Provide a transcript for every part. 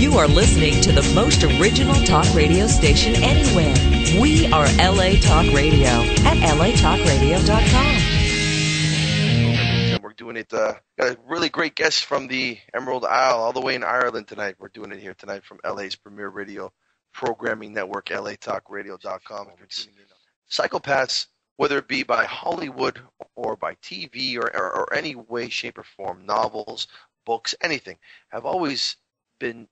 You are listening to the most original talk radio station anywhere. We are LA Talk Radio at latalkradio.com. And we're doing it, got a really great guest from the Emerald Isle, all the way in Ireland tonight. We're doing it here tonight from LA's premier radio programming network, latalkradio.com. Psychopaths, whether it be by Hollywood or by TV or any way, shape, or form, novels, books, anything, have always been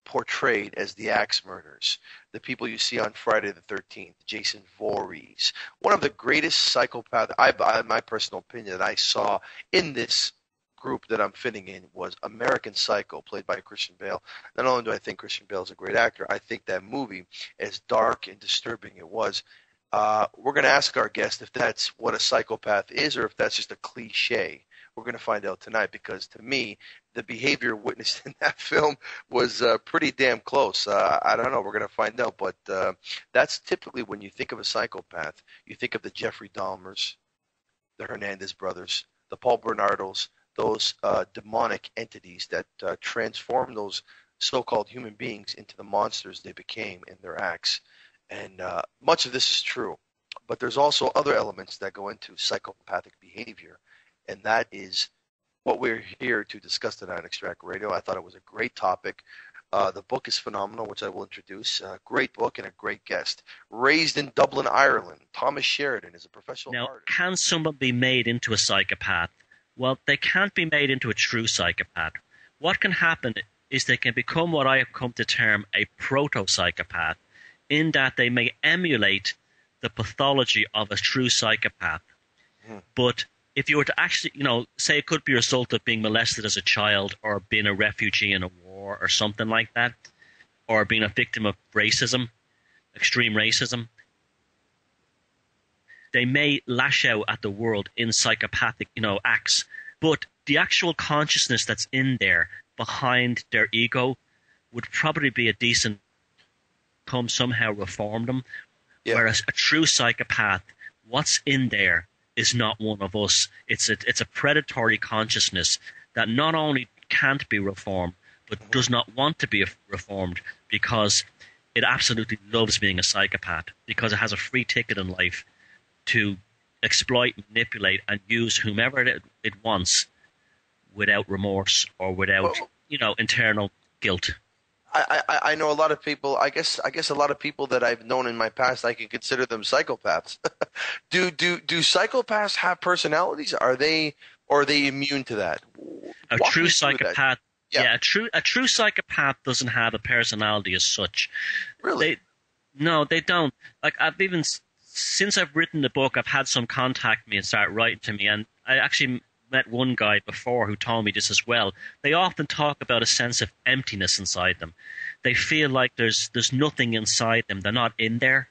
portrayed as the axe murderers, the people you see on Friday the 13th, Jason Voorhees. One of the greatest psychopaths, in my personal opinion, that I saw in this group that I'm fitting in was American Psycho, played by Christian Bale. Not only do I think Christian Bale is a great actor, I think that movie, as dark and disturbing it was, we're going to ask our guest if that's what a psychopath is or if that's just a cliche. We're going to find out tonight because, to me, the behavior witnessed in that film was pretty damn close. I don't know. We're going to find out. But that's typically when you think of a psychopath, you think of the Jeffrey Dahmers, the Hernandez brothers, the Paul Bernardos, those demonic entities that transform those so-called human beings into the monsters they became in their acts. And much of this is true. But there's also other elements that go into psychopathic behavior. And that is what we're here to discuss tonight on Extract Radio. I thought it was a great topic. The book is phenomenal, which I will introduce. A great book and a great guest. Raised in Dublin, Ireland, Thomas Sheridan is a professional artist. Now, can someone be made into a psychopath? Well, they can't be made into a true psychopath. What can happen is they can become what I have come to term a proto-psychopath, in that they may emulate the pathology of a true psychopath. But if you were to actually, say it could be a result of being molested as a child or being a refugee in a war or something like that, or being a victim of racism, extreme racism, they may lash out at the world in psychopathic, acts. But the actual consciousness that's in there behind their ego would probably be a decent come somehow reform them. Yeah. Whereas a true psychopath, what's in there is not one of us. It's a predatory consciousness that not only can't be reformed, but does not want to be reformed because it absolutely loves being a psychopath, because it has a free ticket in life to exploit, manipulate, and use whomever it wants without remorse or without, internal guilt. I know a lot of people. I guess a lot of people that I've known in my past, I can consider them psychopaths. Do psychopaths have personalities? Are they immune to that? A true psychopath. Yeah, a true psychopath doesn't have a personality as such. Really? No, they don't. Like since I've written the book, I've had some contact me and start writing to me, and I actually met one guy before who told me this as well. They often talk about a sense of emptiness inside them. They feel like there's nothing inside them. They're not in there.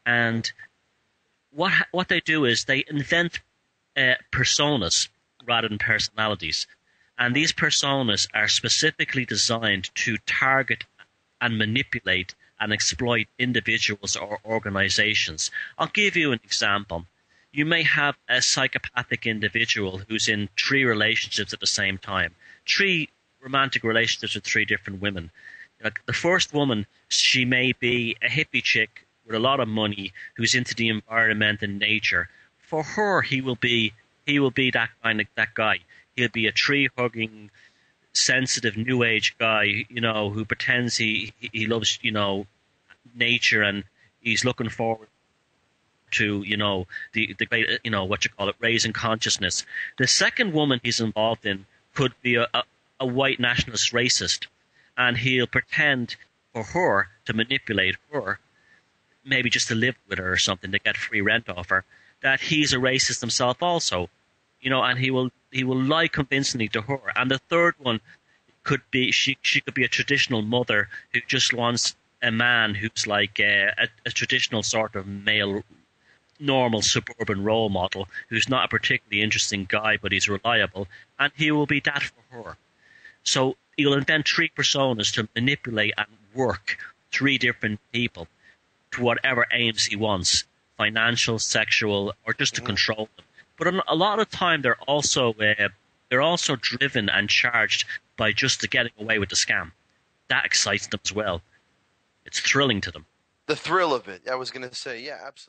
And what they do is they invent personas rather than personalities. And these personas are specifically designed to target and manipulate and exploit individuals or organizations. I'll give you an example. You may have a psychopathic individual who's in 3 relationships at the same time, 3 romantic relationships with 3 different women. Like the first woman, she may be a hippie chick with a lot of money who's into the environment and nature. For her, he will be that guy. He'll be a tree-hugging, sensitive, new age guy, who pretends he loves, nature, and he's looking forward to, the great, raising consciousness. The second woman he's involved in could be a white nationalist racist, and he'll pretend for her to manipulate her, maybe just to live with her or something, to get free rent off her, that he's a racist himself also, and he will lie convincingly to her. And the third one could be, she could be a traditional mother who just wants a man who's like a traditional sort of male, normal suburban role model, who's not a particularly interesting guy, but he's reliable, and he will be that for her. So he'll invent 3 personas to manipulate and work 3 different people to whatever aims he wants, financial, sexual, or just to control them. But a lot of the time, they're also driven and charged by just getting away with the scam. that excites them as well. It's thrilling to them. The thrill of it. I was going to say, yeah, absolutely.